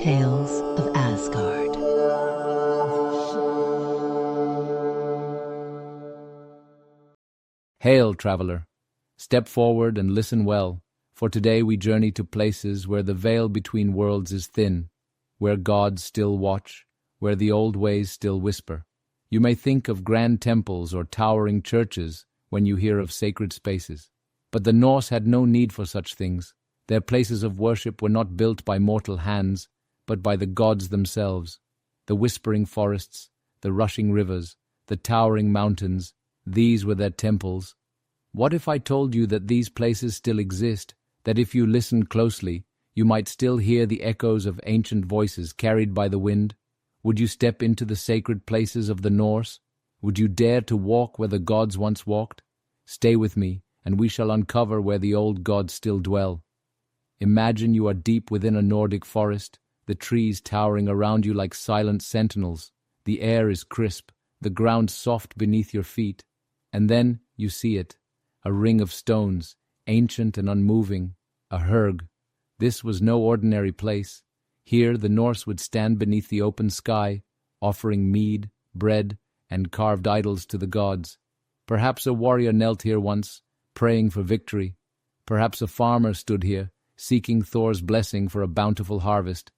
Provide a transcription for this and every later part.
Tales of Asgard. Hail, traveler! Step forward and listen well, for today we journey to places where the veil between worlds is thin, where gods still watch, where the old ways still whisper. You may think of grand temples or towering churches when you hear of sacred spaces. But the Norse had no need for such things. Their places of worship were not built by mortal hands, but by the gods themselves. The whispering forests, the rushing rivers, the towering mountains, these were their temples. What if I told you that these places still exist, that if you listened closely, you might still hear the echoes of ancient voices carried by the wind? Would you step into the sacred places of the Norse? Would you dare to walk where the gods once walked? Stay with me, and we shall uncover where the old gods still dwell. Imagine you are deep within a Nordic forest, the trees towering around you like silent sentinels. The air is crisp, the ground soft beneath your feet. And then you see it, a ring of stones, ancient and unmoving, a Hörg. This was no ordinary place. Here the Norse would stand beneath the open sky, offering mead, bread, and carved idols to the gods. Perhaps a warrior knelt here once, praying for victory. Perhaps a farmer stood here, seeking Thor's blessing for a bountiful harvest.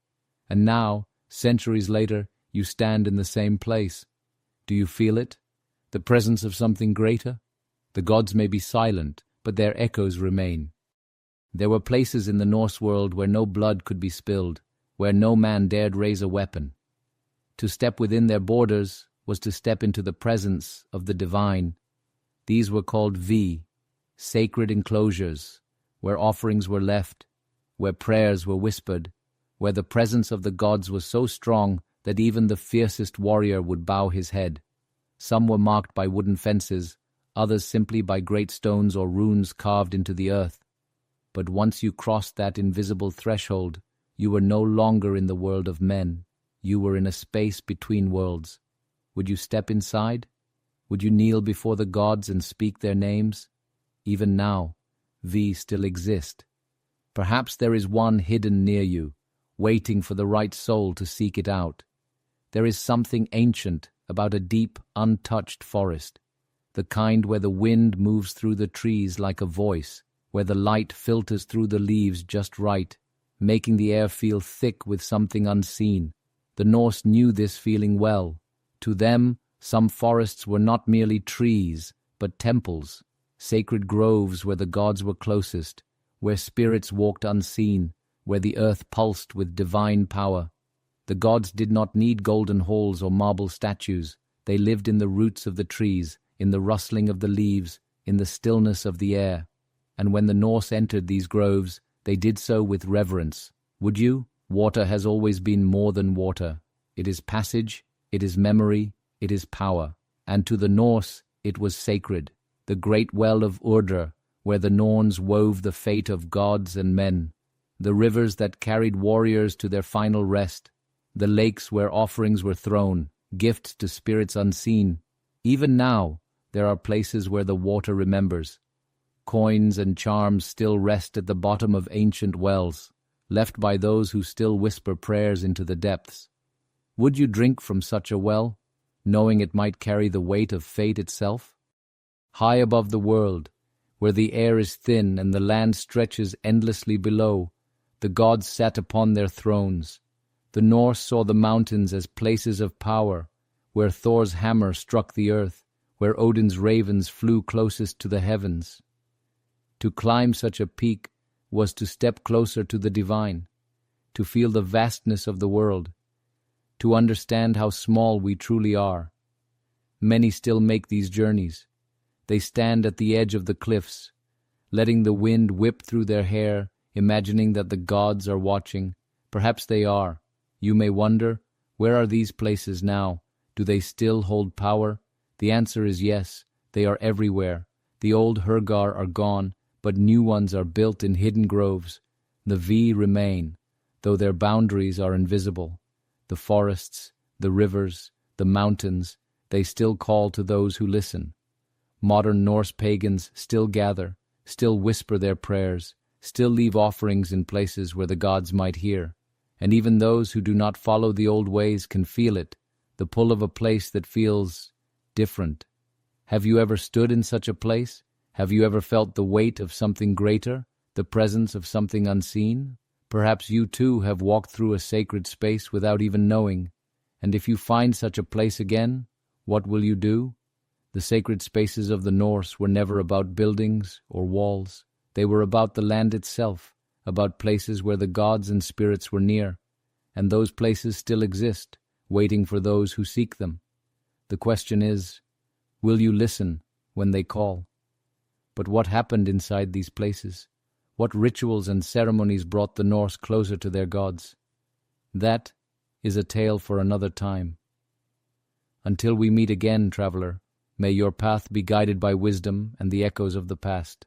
And now, centuries later, you stand in the same place. Do you feel it? The presence of something greater? The gods may be silent, but their echoes remain. There were places in the Norse world where no blood could be spilled, where no man dared raise a weapon. To step within their borders was to step into the presence of the divine. These were called sacred enclosures, where offerings were left, where prayers were whispered, where the presence of the gods was so strong that even the fiercest warrior would bow his head. Some were marked by wooden fences, others simply by great stones or runes carved into the earth. But once you crossed that invisible threshold, you were no longer in the world of men. You were in a space between worlds. Would you step inside? Would you kneel before the gods and speak their names? Even now, still exist. Perhaps there is one hidden near you, waiting for the right soul to seek it out. There is something ancient about a deep, untouched forest, the kind where the wind moves through the trees like a voice, where the light filters through the leaves just right, making the air feel thick with something unseen. The Norse knew this feeling well. To them, some forests were not merely trees, but temples, sacred groves where the gods were closest, where spirits walked unseen, where the earth pulsed with divine power. The gods did not need golden halls or marble statues. They lived in the roots of the trees, in the rustling of the leaves, in the stillness of the air. And when the Norse entered these groves, they did so with reverence. Would you? Water has always been more than water. It is passage, it is memory, it is power. And to the Norse, it was sacred. The great well of Hörgar, where the Norns wove the fate of gods and men. The rivers that carried warriors to their final rest. The lakes where offerings were thrown, gifts to spirits unseen. Even now, there are places where the water remembers. Coins and charms still rest at the bottom of ancient wells, left by those who still whisper prayers into the depths. Would you drink from such a well, knowing it might carry the weight of fate itself? High above the world, where the air is thin and the land stretches endlessly below, the gods sat upon their thrones. The Norse saw the mountains as places of power, where Thor's hammer struck the earth, where Odin's ravens flew closest to the heavens. To climb such a peak was to step closer to the divine, to feel the vastness of the world, to understand how small we truly are. Many still make these journeys. They stand at the edge of the cliffs, letting the wind whip through their hair, imagining that the gods are watching. Perhaps they are. You may wonder, where are these places now? Do they still hold power? The answer is yes, they are everywhere. The old Hörgar are gone, but new ones are built in hidden groves. The remain, though their boundaries are invisible. The forests, the rivers, the mountains, they still call to those who listen. Modern Norse pagans still gather, still whisper their prayers, still leave offerings in places where the gods might hear. and even those who do not follow the old ways can feel it, the pull of a place that feels different. Have you ever stood in such a place? Have you ever felt the weight of something greater, the presence of something unseen? Perhaps you too have walked through a sacred space without even knowing. And if you find such a place again, what will you do? The sacred spaces of the Norse were never about buildings or walls. They were about the land itself, about places where the gods and spirits were near. And those places still exist, waiting for those who seek them. The question is, will you listen when they call? But what happened inside these places? What rituals and ceremonies brought the Norse closer to their gods? That is a tale for another time. Until we meet again, traveler, may your path be guided by wisdom and the echoes of the past.